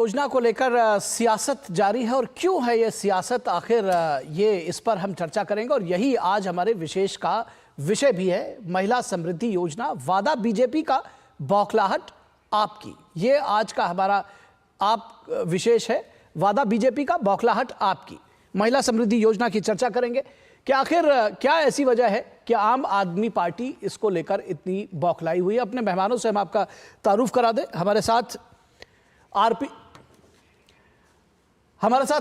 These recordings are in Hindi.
योजना को लेकर सियासत जारी है और क्यों है ये सियासत आखिर, ये इस पर हम चर्चा करेंगे और यही आज हमारे विशेष का विषय भी है। महिला समृद्धि योजना, वादा बीजेपी का, बौखलाहट आपकी, ये आज का हमारा आप विशेष है। वादा बीजेपी का, बौखलाहट आपकी। महिला समृद्धि योजना की चर्चा करेंगे कि आखिर क्या ऐसी वजह है कि आम आदमी पार्टी इसको लेकर इतनी बौखलाई हुई है। अपने मेहमानों से हम आपका तारुफ करा दें। हमारे साथ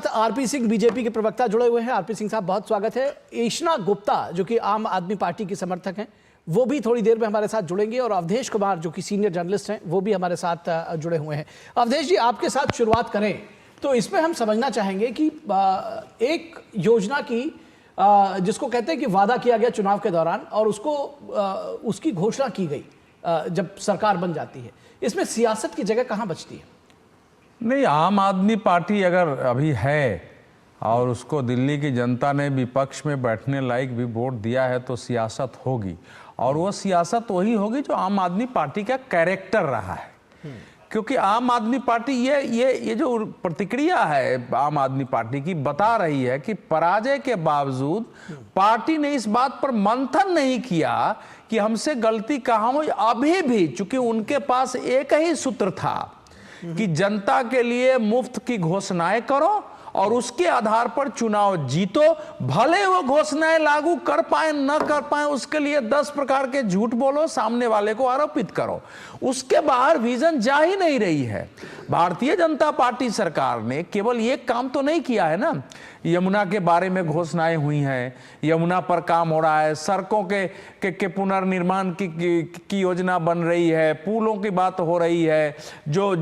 आरपी सिंह, बीजेपी के प्रवक्ता जुड़े हुए हैं। आरपी सिंह साहब, बहुत स्वागत है। ईशना गुप्ता जो कि आम आदमी पार्टी की समर्थक हैं, वो भी थोड़ी देर में हमारे साथ जुड़ेंगे और अवधेश कुमार जो कि सीनियर जर्नलिस्ट हैं, वो भी हमारे साथ जुड़े हुए हैं। अवधेश जी, आपके साथ शुरुआत करें तो इसमें हम समझना चाहेंगे कि एक योजना की जिसको कहते हैं कि वादा किया गया चुनाव के दौरान और उसकी घोषणा की गई जब सरकार बन जाती है, इसमें सियासत की जगह कहाँ बचती है? नहीं, आम आदमी पार्टी अगर अभी है और उसको दिल्ली की जनता ने विपक्ष में बैठने लायक भी वोट दिया है तो सियासत होगी, और वो सियासत वही होगी जो आम आदमी पार्टी का कैरेक्टर रहा है। क्योंकि आम आदमी पार्टी ये जो प्रतिक्रिया है आम आदमी पार्टी की बता रही है कि पराजय के बावजूद पार्टी ने इस बात पर मंथन नहीं किया कि हमसे गलती कहाँ हुई। अभी भी चूंकि उनके पास एक ही सूत्र था कि जनता के लिए मुफ्त की घोषणाएं करो और उसके आधार पर चुनाव जीतो, भले वो घोषणाएं लागू कर पाए न कर पाए, उसके लिए 10 प्रकार के झूठ बोलो, सामने वाले को आरोपित करो, उसके बाहर विजन जा ही नहीं रही है। भारतीय जनता पार्टी सरकार ने केवल ये काम तो नहीं किया है ना, यमुना के बारे में घोषणाएं हुई हैं, यमुना पर काम हो रहा है, सड़कों के पुनर्निर्माण की योजना बन रही है, पुलों की बात हो रही है, जो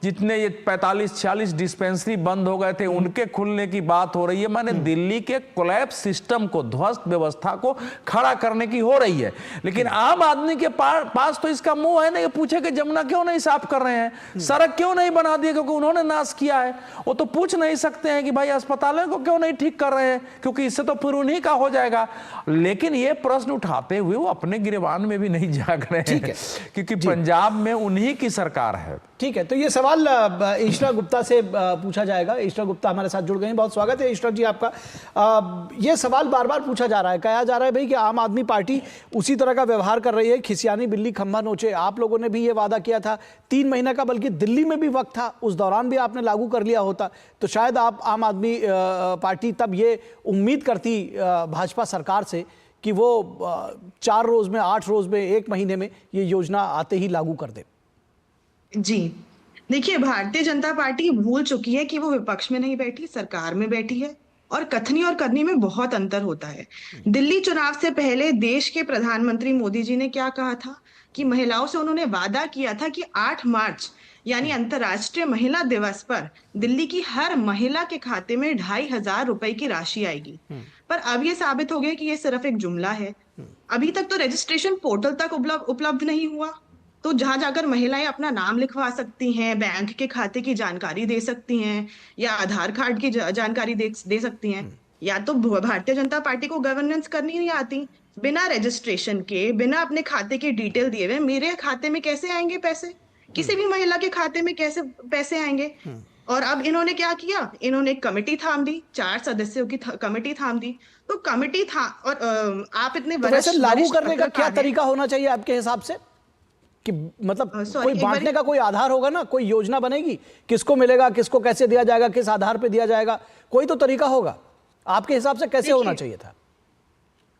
जितने ये 45-46 डिस्पेंसरी बंद हो गए थे उनके खुलने की बात हो रही है। माने दिल्ली के कोलैप्स सिस्टम को, ध्वस्त व्यवस्था को खड़ा करने की हो रही है। लेकिन आम आदमी के पास तो इसका मुंह है ना, ये पूछे कि यमुना क्यों नहीं साफ कर रहे हैं, सड़क क्यों नहीं बना दिए क्योंकि उन्होंने नाश किया है। वो तो पूछ नहीं सकते हैं कि भाई अस्पतालों को क्यों नहीं ठीक कर रहे हैं क्योंकि इससे तो फिर उन्हीं का हो जाएगा। लेकिन ये प्रश्न उठाते हुए वो अपने गिरबान में भी नहीं जाग रहे हैं क्योंकि पंजाब में उन्हीं की सरकार है। ठीक है, तो ये सवाल ईशना गुप्ता से पूछा जाएगा। ईशना गुप्ता हमारे साथ जुड़ गए हैं, बहुत स्वागत है ईशना जी आपका। ये सवाल बार बार पूछा जा रहा है, कहा जा रहा है भाई कि आम आदमी पार्टी उसी तरह का व्यवहार कर रही है, खिसियानी बिल्ली खंभा नोचे। आप लोगों ने भी ये वादा किया था 3 महीने का, बल्कि दिल्ली में भी वक्त था, उस दौरान भी आपने लागू कर लिया होता तो शायद आप आम आदमी पार्टी तब ये उम्मीद करती भाजपा सरकार से कि वो 4 रोज में, 8 रोज में, 1 महीने में ये योजना आते ही लागू कर दे। जी देखिए, भारतीय जनता पार्टी भूल चुकी है कि वो विपक्ष में नहीं बैठी, सरकार में बैठी है, और कथनी और करनी में बहुत अंतर होता है। दिल्ली चुनाव से पहले देश के प्रधानमंत्री मोदी जी ने क्या कहा था कि महिलाओं से उन्होंने वादा किया था कि 8 मार्च यानी अंतर्राष्ट्रीय महिला दिवस पर दिल्ली की हर महिला के खाते में 2500 रुपए की राशि आएगी। पर अब ये साबित हो गया कि ये सिर्फ एक जुमला है। अभी तक तो रजिस्ट्रेशन पोर्टल तक उपलब्ध नहीं हुआ, तो जहां जाकर महिलाएं अपना नाम लिखवा सकती हैं, बैंक के खाते की जानकारी दे सकती हैं या आधार कार्ड की जानकारी दे सकती हैं। या तो भारतीय जनता पार्टी को गवर्नेंस करनी नहीं आती, बिना रजिस्ट्रेशन के, बिना अपने खाते के डिटेल दिए हुए मेरे खाते में कैसे आएंगे पैसे, किसी भी महिला के खाते में कैसे पैसे आएंगे। और अब इन्होंने क्या किया, इन्होंने एक कमेटी थाम दी, 4 सदस्यों की कमेटी थाम दी। तो कमेटी था और आप इतने वैसे लागू करने का क्या तरीका होना चाहिए आपके हिसाब से? कि मतलब कोई बांटने का कोई आधार होगा ना, कोई योजना बनेगी, किसको मिलेगा, किसको कैसे दिया जाएगा, किस आधार पे दिया जाएगा, कोई तो तरीका होगा। आपके हिसाब से कैसे होना चाहिए था?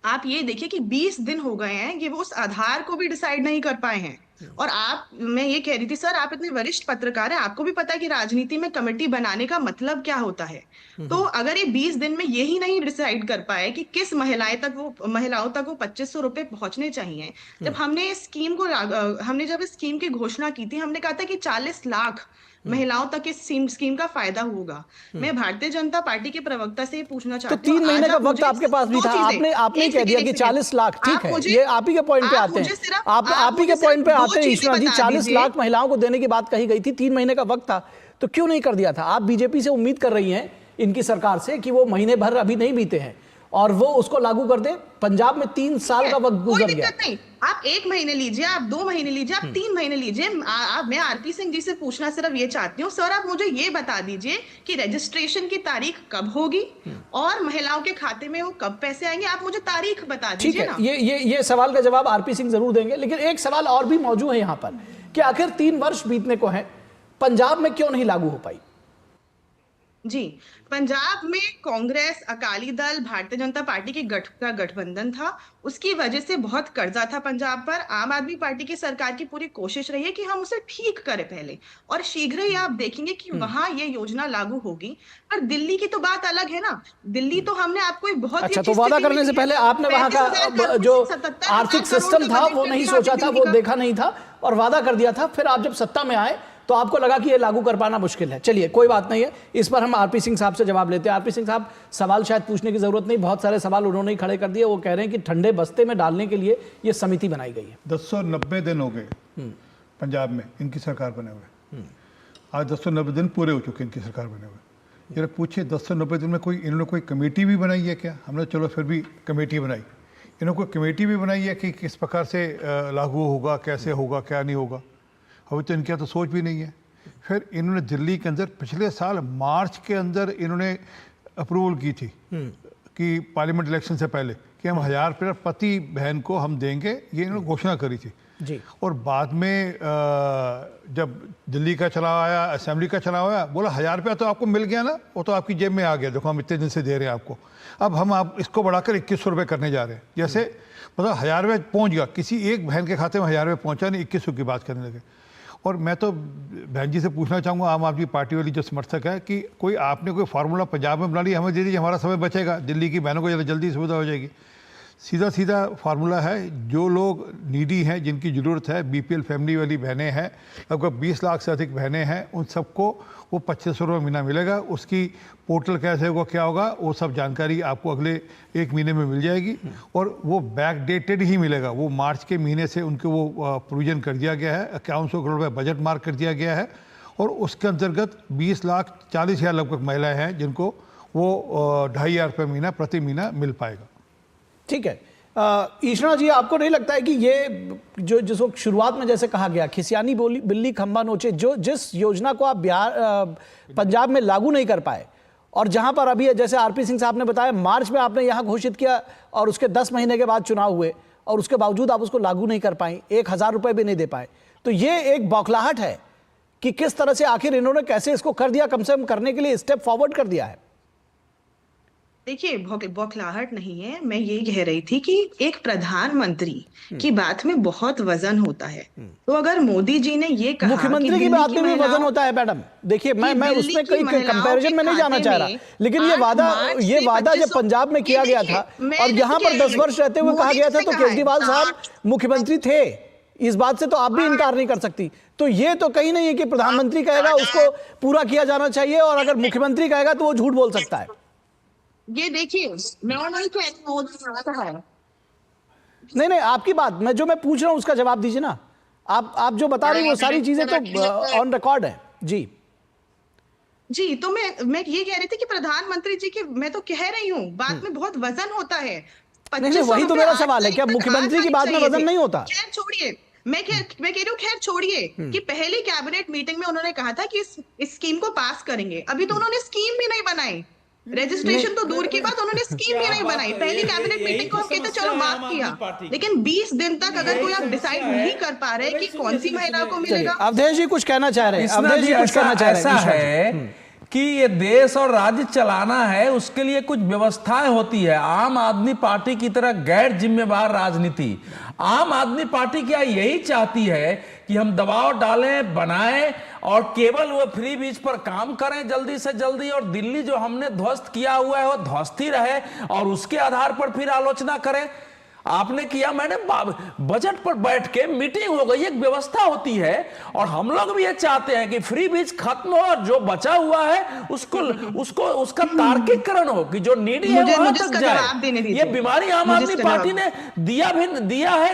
आप ये देखिए कि 20 दिन हो गए हैं कि वो उस आधार को भी डिसाइड नहीं कर पाए हैं। और मैं ये कह रही थी, सर आप इतने वरिष्ठ पत्रकार हैं, आपको भी पता है कि राजनीति में कमेटी बनाने का मतलब क्या होता है। तो अगर ये 20 दिन में यही नहीं डिसाइड कर पाए कि किस महिलाओं तक वो 2500 रुपए पहुंचने चाहिए। जब हमने इस स्कीम की घोषणा की थी, हमने कहा था कि 40 लाख महिलाओं तक इस स्कीम का फायदा होगा। मैं भारतीय जनता पार्टी के प्रवक्ता से पूछना चाहती हूँ, तो 3 महीने का वक्त आपके पास भी था, आपने कह दिया कि 40 लाख, ठीक है, ये आप ही के पॉइंट पे आते हैं, आप ही के पॉइंट पे आते हैं ईशना जी। 40 लाख महिलाओं को देने की बात कही गई थी, 3 महीने का वक्त था, तो क्यों नहीं कर दिया था? आप बीजेपी से उम्मीद कर रही हैं इनकी सरकार से कि वो महीने भर अभी नहीं बीते हैं और वो उसको लागू कर दे। पंजाब में 3 साल का वक्त गुजर गया। आप 1 महीने लीजिए, आप 2 महीने लीजिए, आप 3 महीने लीजिए। मैं आरपी सिंह जी से पूछना सिर्फ ये चाहती हूँ, सर आप मुझे ये बता दीजिए कि रजिस्ट्रेशन की तारीख कब होगी और महिलाओं के खाते में वो कब पैसे आएंगे। आप मुझे तारीख बता ठीक दीजिए है, ना। ये सवाल का जवाब आरपी सिंह जरूर देंगे, लेकिन एक सवाल और भी मौजूद है यहाँ पर कि आखिर 3 वर्ष बीतने को है, पंजाब में क्यों नहीं लागू हो पाई? जी, पंजाब में कांग्रेस, अकाली दल, भारतीय जनता पार्टी के गठबंधन था। उसकी वजह से बहुत कर्जा था पंजाब पर। आम आदमी पार्टी की सरकार की पूरी कोशिश रही है कि हम उसे ठीक करें पहले, और शीघ्र ही आप देखेंगे कि वहां ये योजना लागू होगी। पर दिल्ली की तो बात अलग है ना। दिल्ली तो हमने आपको एक बहुत ही अच्छा, अच्छी तो वादा स्थिति में करने से दी है। पहले आपने वहां 35,000 का करोड़ जो से 77,000 आर्थिक करोड़ सिस्टम का था बजट वो कर नहीं दिया सोचा आपने था, दिल्ली वो का। देखा नहीं था और वादा कर दिया था। फिर आप जब सत्ता में आए तो आपको लगा कि ये लागू कर पाना मुश्किल है। चलिए, कोई बात नहीं है, इस पर हम आरपी सिंह साहब से जवाब लेते हैं। आरपी सिंह साहब, सवाल शायद पूछने की जरूरत नहीं, बहुत सारे सवाल उन्होंने ही खड़े कर दिए। वो कह रहे हैं कि ठंडे बस्ते में डालने के लिए ये समिति बनाई गई है। 1090 दिन हो गए पंजाब में इनकी सरकार बने हुए। आज 1090 दिन पूरे हो चुके इनकी सरकार बने हुए। जरा पूछिए 1090 दिन में इन्होंने कोई कमेटी भी बनाई है क्या? हमने चलो फिर भी कमेटी बनाई, इन्होंने कोई कमेटी भी बनाई है कि किस प्रकार से लागू होगा, कैसे होगा, क्या नहीं होगा? अभी तो इनके तो सोच भी नहीं है। फिर इन्होंने दिल्ली के अंदर पिछले साल मार्च के अंदर इन्होंने अप्रूवल की थी कि पार्लियामेंट इलेक्शन से पहले कि हम 1000 रुपये प्रति बहन को हम देंगे, ये इन्होंने घोषणा करी थी जी। और बाद में जब दिल्ली का चलाव आया, असेंबली का चलाव आया, बोला 1000 रुपया तो आपको मिल गया ना, वो तो आपकी जेब में आ गया, देखो हम इतने दिन से दे रहे हैं आपको, अब हम आप इसको बढ़ाकर 2100 रुपये करने जा रहे हैं। जैसे मतलब 1000 रुपये पहुँच गया, किसी एक बहन के खाते में 1000 रुपये पहुँचा नहीं, 2100 की बात करने लगे। और मैं तो बहन जी से पूछना चाहूँगा, आम आदमी पार्टी वाली जो समर्थक है, कि कोई आपने कोई फार्मूला पंजाब में बना लिया, हमें दे दीजिए, हमारा समय बचेगा, दिल्ली की बहनों को जल्दी सुविधा हो जाएगी। सीधा सीधा फार्मूला है, जो लोग नीडी हैं, जिनकी ज़रूरत है, बीपीएल फैमिली वाली बहनें हैं, लगभग 20 लाख से अधिक बहनें हैं, उन सबको वो 2500 रुपये महीना मिलेगा। उसकी पोर्टल कैसे होगा, क्या होगा, वो सब जानकारी आपको अगले 1 महीने में मिल जाएगी और वो बैक डेटेड ही मिलेगा। वो मार्च के महीने से उनको वो प्रोविजन कर दिया गया है, 5100 करोड़ रुपये बजट मार्क कर दिया गया है और उसके अंतर्गत 20,40,000 लगभग महिलाएँ हैं जिनको वो 2500 रुपये महीना प्रति महीना मिल पाएगा। ठीक है, ईशना जी, आपको नहीं लगता है कि ये जो जिस वक्त शुरुआत में जैसे कहा गया, खिसियानी बोली बिल्ली खंबा नोचे, जो जिस योजना को आप पंजाब में लागू नहीं कर पाए और जहां पर अभी जैसे आरपी सिंह साहब ने बताया मार्च में आपने यहां घोषित किया और उसके 10 महीने के बाद चुनाव हुए और उसके बावजूद आप उसको लागू नहीं कर पाए, 1000 रुपये भी नहीं दे पाए, तो ये एक बौखलाहट है कि किस तरह से आखिर इन्होंने कैसे इसको कर दिया, कम से कम करने के लिए स्टेप फॉरवर्ड कर दिया है। देखिए, बौखलाहट नहीं है, मैं यही कह रही थी कि एक प्रधानमंत्री की बात में बहुत वजन होता है। तो अगर मोदी जी ने ये कहा, मुख्यमंत्री की बात में भी वजन होता है मैडम, देखिए मैं उसमें कई कंपैरिजन में नहीं जाना चाह रहा, लेकिन ये वादा जब पंजाब में किया गया था और यहाँ पर 10 वर्ष रहते हुए कहा गया था, तो केजरीवाल साहब मुख्यमंत्री थे, इस बात से तो आप भी इनकार नहीं कर सकती। तो ये तो कहीं नहीं है कि प्रधानमंत्री कहेगा उसको पूरा किया जाना चाहिए और अगर मुख्यमंत्री कहेगा तो वो झूठ बोल सकता है। ये देखिए, मैं नहीं कह रही हूँ, नहीं, आपकी बात जो मैं पूछ रहा हूं उसका जवाब दीजिए ना। आप जो बता रही हैं वो सारी चीजें तो ऑन रिकॉर्ड है। जी जी, तो मैं ये कह रही थी कि प्रधानमंत्री जी की, मैं तो कह रही हूँ, बात में बहुत वजन होता है। नहीं, वही तो मेरा सवाल है, क्या मुख्यमंत्री की बात में वजन नहीं होता? खैर छोड़िए, मैं कह रही हूँ, खैर छोड़िए कि पहली कैबिनेट मीटिंग में उन्होंने कहा था कि इस स्कीम को पास करेंगे। अभी तो उन्होंने स्कीम भी नहीं बनाई, रजिस्ट्रेशन तो दूर की बात, उन्होंने स्कीम भी नहीं बनाई। पहली कैबिनेट मीटिंग को हम कहते चलो माफ किया, लेकिन 20 दिन तक अगर कोई आप डिसाइड नहीं कर पा रहे कि कौन सी महिला को मिलेगा। अवधेश जी कुछ कहना चाह रहे हैं, अवधेश जी कुछ कहना चाह रहे हैं। ऐसा है कि ये देश और राज्य चलाना है, उसके लिए कुछ व्यवस्थाएं होती है। आम आदमी पार्टी की तरह गैर जिम्मेवार राजनीति, आम आदमी पार्टी क्या यही चाहती है कि हम दबाव डालें, बनाएं और केवल वो फ्री बीज पर काम करें जल्दी से जल्दी, और दिल्ली जो हमने ध्वस्त किया हुआ है वो ध्वस्त ही रहे और उसके आधार पर फिर आलोचना करें। आपने किया, मैंने बजट पर बैठ के मीटिंग हो गई, एक व्यवस्था होती है और हम लोग भी ये चाहते हैं कि फ्री बीज खत्म हो और जो बचा हुआ है उसका तार्किकरण हो कि जो नीडी है वहां तक जाए। ये बीमारी आम आदमी पार्टी ने दिया है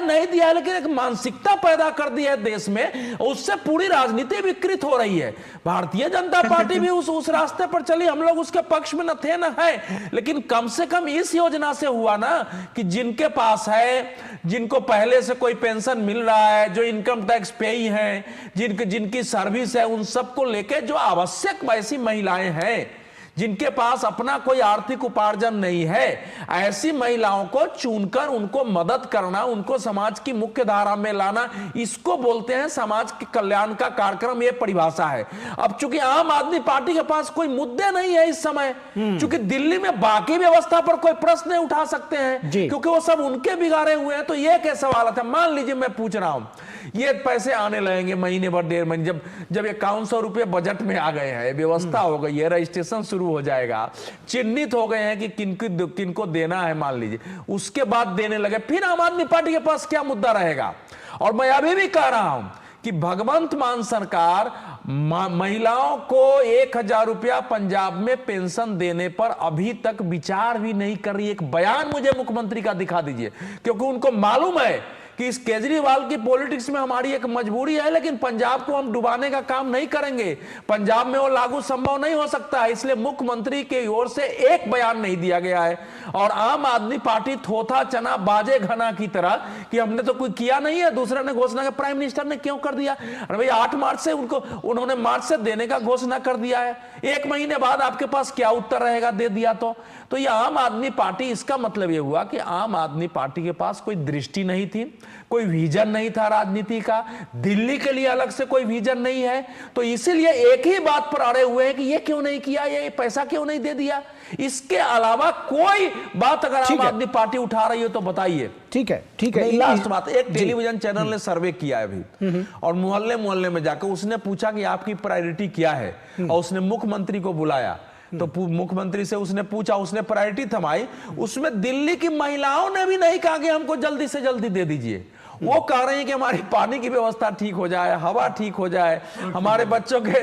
नहीं दिया है, लेकिन एक मानसिकता पैदा कर दी है देश में, उससे पूरी राजनीति विकृत हो रही है। भारतीय जनता पार्टी भी उस रास्ते पर चली, हम लोग उसके पक्ष में न थे न है, लेकिन कम से कम इस योजना से हुआ ना कि जिनके पास पास है, जिनको पहले से कोई पेंशन मिल रहा है, जो इनकम टैक्स पेई हैं, जिनकी सर्विस है, उन सबको लेके जो आवश्यक वैसी महिलाएं हैं जिनके पास अपना कोई आर्थिक उपार्जन नहीं है, ऐसी महिलाओं को चुनकर उनको मदद करना, उनको समाज की मुख्य धारा में लाना, इसको बोलते हैं समाज के कल्याण का कार्यक्रम। ये परिभाषा है। अब चूंकि आम आदमी पार्टी के पास कोई मुद्दे नहीं है इस समय, चूंकि दिल्ली में बाकी व्यवस्था पर कोई प्रश्न नहीं उठा सकते हैं क्योंकि वो सब उनके बिगाड़े हुए हैं, तो ये क्या सवाल था। मान लीजिए मैं पूछ रहा हूं, ये पैसे आने लगेंगे महीने भर, 1.5 महीने, जब 5100 रुपए बजट में आ गए हैं, व्यवस्था हो गई है, रजिस्ट्रेशन शुरू हो जाएगा, चिन्हित हो गए हैं कि किनको देना है, मान लीजिए, उसके बाद देने लगे, फिर आम आदमी पार्टी के पास क्या मुद्दा रहेगा। और मैं अभी भी कह रहा हूं कि भगवंत मान सरकार महिलाओं को 1000 रुपया पंजाब में पेंशन देने पर अभी तक विचार भी नहीं कर रही। एक बयान मुझे मुख्यमंत्री का दिखा दीजिए, क्योंकि उनको मालूम है कि इस केजरीवाल की पॉलिटिक्स में हमारी एक मजबूरी है, लेकिन पंजाब को हम डुबाने का काम नहीं करेंगे। पंजाब में वो लागू संभव नहीं हो सकता है, इसलिए मुख्यमंत्री की ओर से एक बयान नहीं दिया गया है। और आम आदमी पार्टी थोथा चना बाजे घना की तरह कि हमने तो कोई किया नहीं है, दूसरे ने घोषणा कर, प्राइम मिनिस्टर ने क्यों कर दिया? अरे भाई 8 मार्च से उन्होंने मार्च से देने का घोषणा कर दिया है, 1 महीने बाद आपके पास क्या उत्तर रहेगा दे दिया तो ये आम आदमी पार्टी, इसका मतलब ये हुआ कि आम आदमी पार्टी के पास कोई दृष्टि नहीं थी, कोई विजन नहीं था राजनीति का, दिल्ली के लिए अलग से कोई विजन नहीं है, तो इसीलिए एक ही बात पर अड़े हुए हैं कि ये क्यों नहीं किया, ये पैसा क्यों नहीं दे दिया। इसके अलावा कोई बात अगर आम आदमी पार्टी उठा रही हो तो बताइए। ठीक है। लास्ट बात, एक टेलीविजन चैनल ने सर्वे किया है अभी, और मोहल्ले मोहल्ले में जाकर उसने पूछा कि आपकी प्रायोरिटी क्या है, और उसने मुख्यमंत्री को बुलाया, तो मुख्यमंत्री से उसने पूछा, उसने प्रायोरिटी थमाई, उसमें दिल्ली की महिलाओं ने भी नहीं कहा कि हमको जल्दी से जल्दी दे दीजिए। वो कह रहे हैं कि हमारी पानी की व्यवस्था ठीक हो जाए, हवा ठीक हो जाए, हमारे बच्चों के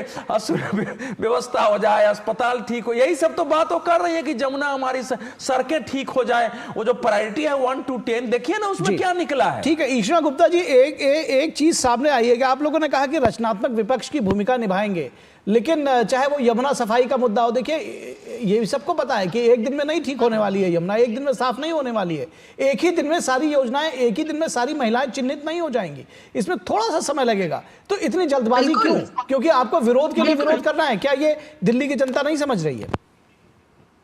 व्यवस्था हो जाए, अस्पताल ठीक हो, यही सब तो बात वो कर रही है कि जमुना हमारी सड़कें ठीक हो जाए। वो जो प्रायोरिटी है 1 to 10, देखिए ना उसमें क्या निकला है। ठीक है ईशना गुप्ता जी, एक चीज सामने आई है कि आप लोगों ने कहा कि रचनात्मक विपक्ष की भूमिका निभाएंगे, लेकिन चाहे वो यमुना सफाई का मुद्दा हो, देखिए ये सबको पता है कि एक दिन में नहीं ठीक होने वाली है यमुना, एक दिन में साफ नहीं होने वाली है, एक ही दिन में सारी योजनाएं, एक ही दिन में सारी महिलाएं चिन्हित नहीं हो जाएंगी, इसमें थोड़ा सा समय लगेगा। तो इतनी जल्दबाजी क्यों? क्योंकि आपको विरोध के लिए विरोध करना है क्या? ये दिल्ली की जनता नहीं समझ रही है।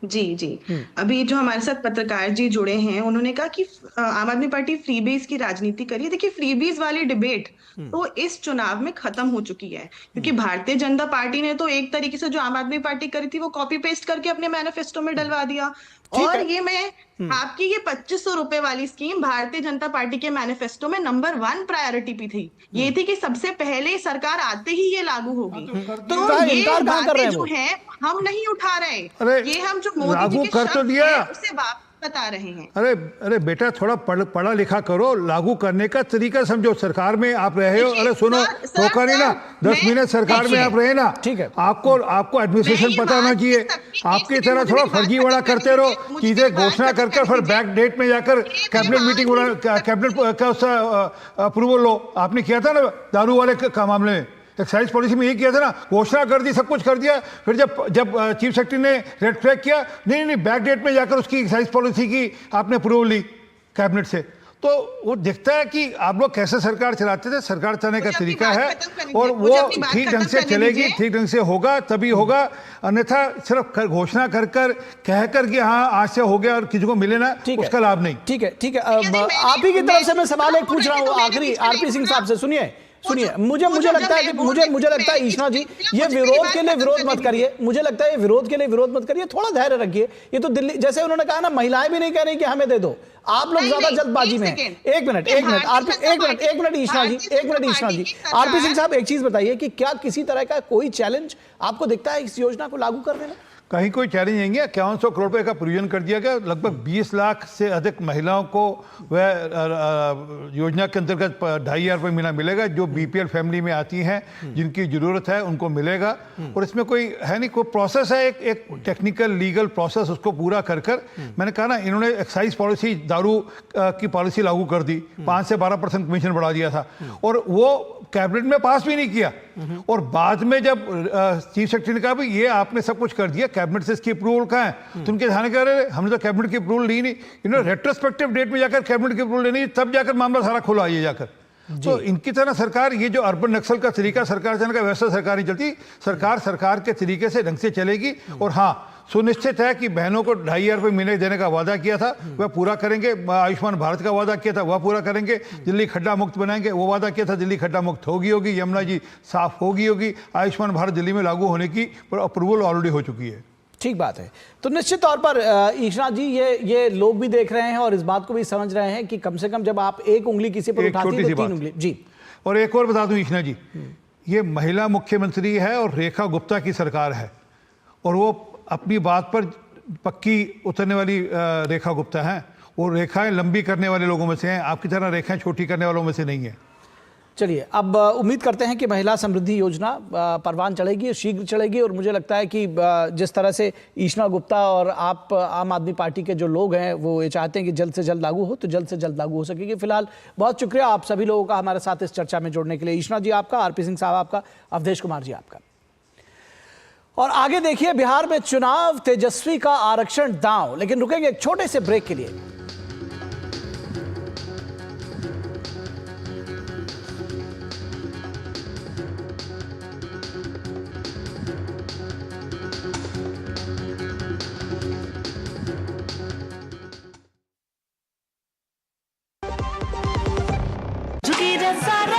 जी अभी जो हमारे साथ पत्रकार जी जुड़े हैं, उन्होंने कहा कि आम आदमी पार्टी फ्रीबीज की राजनीति करी है। देखिए, फ्रीबीज वाली डिबेट तो इस चुनाव में खत्म हो चुकी है, क्योंकि भारतीय जनता पार्टी ने तो एक तरीके से जो आम आदमी पार्टी करी थी वो कॉपी पेस्ट करके अपने मैनिफेस्टो में डलवा दिया। और ये आपकी ये 2500 रुपए वाली स्कीम भारतीय जनता पार्टी के मैनिफेस्टो में नंबर 1 प्रायोरिटी पे थी। ये थी कि सबसे पहले सरकार आते ही ये लागू होगी। तो ये बातें जो है हम नहीं उठा रहे, ये हम जो मोदी जी के शब्द हैं उसे वापस बता रहे हैं। अरे बेटा, थोड़ा पढ़ा लिखा करो, लागू करने का तरीका समझो। सरकार में आप रहे हो, अरे सुनो, धोखा नहीं ना, 10 महीने सरकार में आप रहे ना, ठीक है, आपको एडमिनिस्ट्रेशन पता होना चाहिए। आपकी तरह थोड़ा फर्जीवाड़ा करते रहो, चीजें घोषणा करके फिर बैक डेट में जाकर कैबिनेट मीटिंग, कैबिनेट का अप्रूवल लो। आपने किया था ना दारू वाले का मामले में, एक्साइज पॉलिसी में यही किया था ना, घोषणा कर दी, सब कुछ कर दिया, फिर जब चीफ सेक्रेटरी ने रेड फ्लैग किया, नहीं बैक डेट में जाकर उसकी एक्साइज पॉलिसी की आपने अप्रूवल ली कैबिनेट से। तो वो दिखता है कि आप लोग कैसे सरकार चलाते थे, सरकार चलाने का तरीका है, और वो ठीक ढंग से चलेगी, ठीक ढंग से होगा तभी होगा, अन्यथा सिर्फ घोषणा कर कह कर कि हाँ आज से हो गया और किसी को मिले ना, उसका लाभ नहीं। ठीक है आप ही की तरफ से मैं सवाल एक पूछ रहा हूँ आखिरी, आरपी सिंह साहब से। सुनिए, मुझे लगता है कि मुझे लगता है ईशना जी, ये विरोध के लिए विरोध मत करिए, मुझे लगता है ये विरोध के लिए विरोद मत करिए, थोड़ा धैर्य रखिए। ये तो दिल्ली, जैसे उन्होंने कहा ना, महिलाएं भी नहीं कह रही कि हमें दे दो, आप लोग ज्यादा जल्दबाजी में हैं। एक मिनट ईशना जी, आरपी सिंह साहब, एक चीज बताइए कि क्या किसी तरह का कोई चैलेंज आपको दिखता है इस योजना को लागू करने में? कहीं कोई चैलेंज नहीं है। 5100 करोड़ रुपए का प्रोविजन कर दिया गया, लगभग 20 लाख से अधिक महिलाओं को वह योजना के अंतर्गत 2500 रुपये महीना मिलेगा, जो बीपीएल फैमिली में आती हैं, जिनकी ज़रूरत है उनको मिलेगा। और इसमें कोई है नहीं, कोई प्रोसेस है, एक टेक्निकल लीगल प्रोसेस, उसको पूरा कर मैंने कहा ना, इन्होंने एक्साइज पॉलिसी, दारू की पॉलिसी लागू कर दी, 5 से 12% कमीशन बढ़ा दिया था, और वो कैबिनेट में पास भी नहीं किया। और बाद में जब चीफ सेक्रेटरी ने कहा भाई ये आपने सब कुछ कर दिया, कैबिनेट से इसकी अप्रूवल कहाँ है, तो उनके ध्यान कह रहे हमने तो कैबिनेट की अप्रूवल ली नहीं, रेट्रोस्पेक्टिव डेट में जाकर कैबिनेट की अप्रूवल लेनी, तब जाकर मामला सारा खुला आइए जाकर। तो इनकी तरह सरकार, ये जो अर्बन नक्सल का तरीका सरकार चलने का, वैसा सरकार नहीं चलती। सरकार के तरीके से ढंग से चलेगी। और हाँ, सुनिश्चित है कि बहनों को 2,500 रुपये महीने देने का वादा किया था वह पूरा करेंगे। आयुष्मान भारत का वादा किया था वह पूरा करेंगे। दिल्ली खड्डा मुक्त बनाएंगे, वो वादा किया था, दिल्ली खड्डा मुक्त होगी। यमुना जी साफ होगी। आयुष्मान भारत दिल्ली में लागू होने की अप्रूवल ऑलरेडी हो चुकी है। ठीक बात है। तो निश्चित तौर पर ईशना जी, ये लोग भी देख रहे हैं और इस बात को भी समझ रहे हैं कि कम से कम जब आप एक उंगली किसी पर उठाती है तो 3 उंगली। जी, और एक और बता दूं ईशना जी, ये महिला मुख्यमंत्री है और रेखा गुप्ता की सरकार है, और वो अपनी बात पर पक्की उतरने वाली रेखा गुप्ता है। वो रेखाएं लंबी करने वाले लोगों में से हैं, आपकी तरह रेखाएं छोटी करने वालों में से नहीं है। चलिए, अब उम्मीद करते हैं कि महिला समृद्धि योजना परवान चढ़ेगी, शीघ्र चढ़ेगी। और मुझे लगता है कि जिस तरह से ईशना गुप्ता और आप आम आदमी पार्टी के जो लोग हैं वो ये चाहते हैं कि जल्द से जल्द लागू हो, तो जल्द से जल्द लागू हो सकेगी। फिलहाल बहुत शुक्रिया आप सभी लोगों का हमारे साथ इस चर्चा में जुड़ने के लिए। ईशना जी आपका, आरपी सिंह साहब आपका, अवधेश कुमार जी आपका। और आगे देखिए, बिहार में चुनाव, तेजस्वी का आरक्षण दांव। लेकिन रुकेंगे एक छोटे से ब्रेक के लिए। झुकी रे सारा